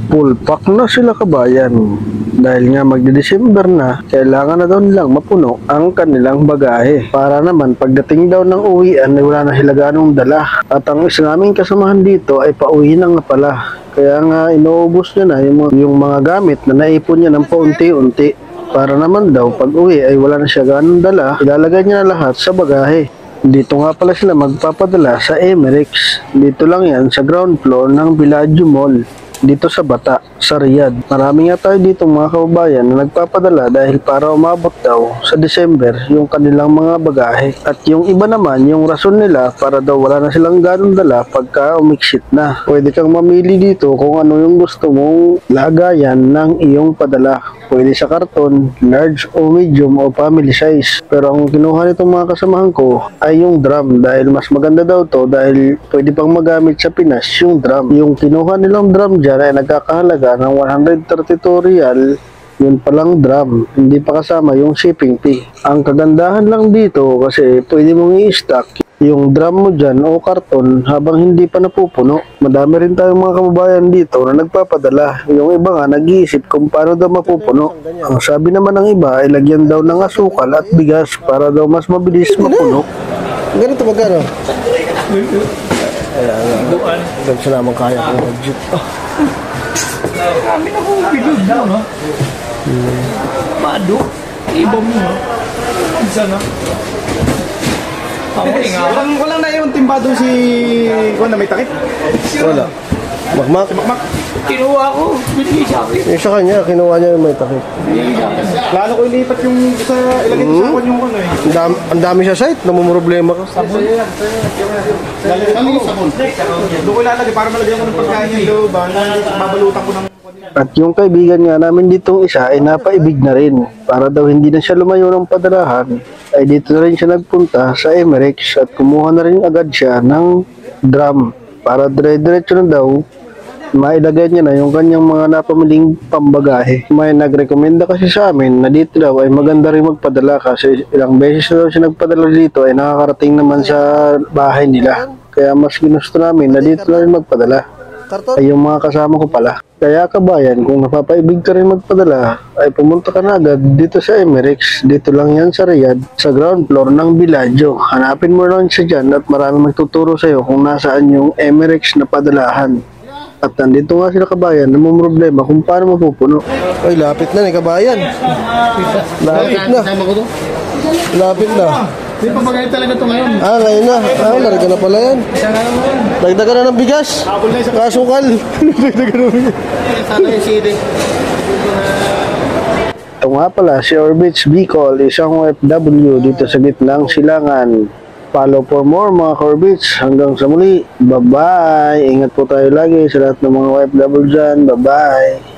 Full pack na sila kabayan. Dahil nga magde-December na, kailangan na daw nilang mapuno ang kanilang bagahe. Para naman pagdating daw ng uwian ay wala na sila ganong dala. At ang isa naming kasamahan dito ay pauwi na nga pala. Kaya nga inuubos niya na yung mga gamit na naipon niya ng paunti-unti. Para naman daw pag uwi ay wala na siya ganong dala, ilalagay niya na lahat sa bagahe. Dito nga pala sila magpapadala sa Emirates. Dito lang yan sa ground floor ng Villaggio Mall. Dito sa Bata, sa Riyadh. Marami nga tayo dito mga kababayan na nagpapadala dahil para umabot daw sa December yung kanilang mga bagahe. At yung iba naman, yung rason nila para daw wala na silang ganong dala pagka umiksit na. Pwede kang mamili dito kung ano yung gusto mong lagayan ng iyong padala. Pwede sa karton, large o medium o family size. Pero ang kinuha nitong mga kasamahan ko ay yung drum dahil mas maganda daw to dahil pwede pang magamit sa Pinas yung drum. Yung kinuha nilang drum dyan ay nagkakahalaga ng 132 real. Yun palang drum, hindi pa kasama yung shipping fee. Ang kagandahan lang dito kasi pwede mong i-stock yung drum mo dyan o karton habang hindi pa napupuno. Madami rin tayong mga kababayan dito na nagpapadala. Yung iba nga nag-iisip kung paano daw mapupuno. Ang sabi naman ng iba ay lagyan daw ng asukal at bigas para daw mas mabilis mapuno. Ganito magkano? Ayan, ganito naman kaya ko mag-jeep. Kami na kung bilog mo, no? Mado. Iba mo, no? Isa na. Walang na yung timbado si... Kung na may takip? Wala. Makmak? Makmak. Kinuha ko. Binigay sa akin. Yung sa kanya, kinuha niya yung may takip. Plano ko ilipat yung sa... Ilagay ko sa yung ano eh. Ang dami sa site, namumroblema ka. Sabon? Ano yung sabon? Doon ko ilalagay para malagyan ko ng pagkain yung loob. Babalutan ko ng... At yung kaibigan nga namin ditong isa ay napaibig na rin. Para daw hindi na siya lumayo ng padalahan, ay dito na rin siya nagpunta sa Emirates at kumuha na rin agad siya ng drum. Para dire-diretso na daw, mailagay niya na yung kanyang mga napamiling pambagahe. May nagrekomenda kasi sa amin na dito daw ay maganda rin magpadala kasi ilang beses na daw siya nagpadala dito ay nakakarating naman sa bahay nila. Kaya mas ginusto namin na dito na rin magpadala. Ay yung mga kasama ko pala. Kaya kabayan, kung napapaibig ka rin magpadala, ay pumunta ka na agad dito sa Emirates. Dito lang yan sa Riyadh, sa ground floor ng Villaggio. Hanapin mo lang siya dyan at marami magtuturo sa'yo kung nasaan yung Emirates na padalahan. At nandito nga sila kabayan, namumroblema kung paano mapupuno. Ay, lapit na ni kabayan. Lapit na. Lapit na. Hindi pa bagay talaga ito ngayon. Ngayon na. Larga na pala yan. Dagdagan na ng bigas. Kasukal. Dagdagan ng bigas. Sana yung CD. Ito nga pala, si Orbits Bicol, isang OFW dito sa gitnang silangan. Follow for more mga Orbits. Hanggang sa muli. Bye-bye. Ingat po tayo lagi sa lahat ng mga OFW dyan. Bye-bye.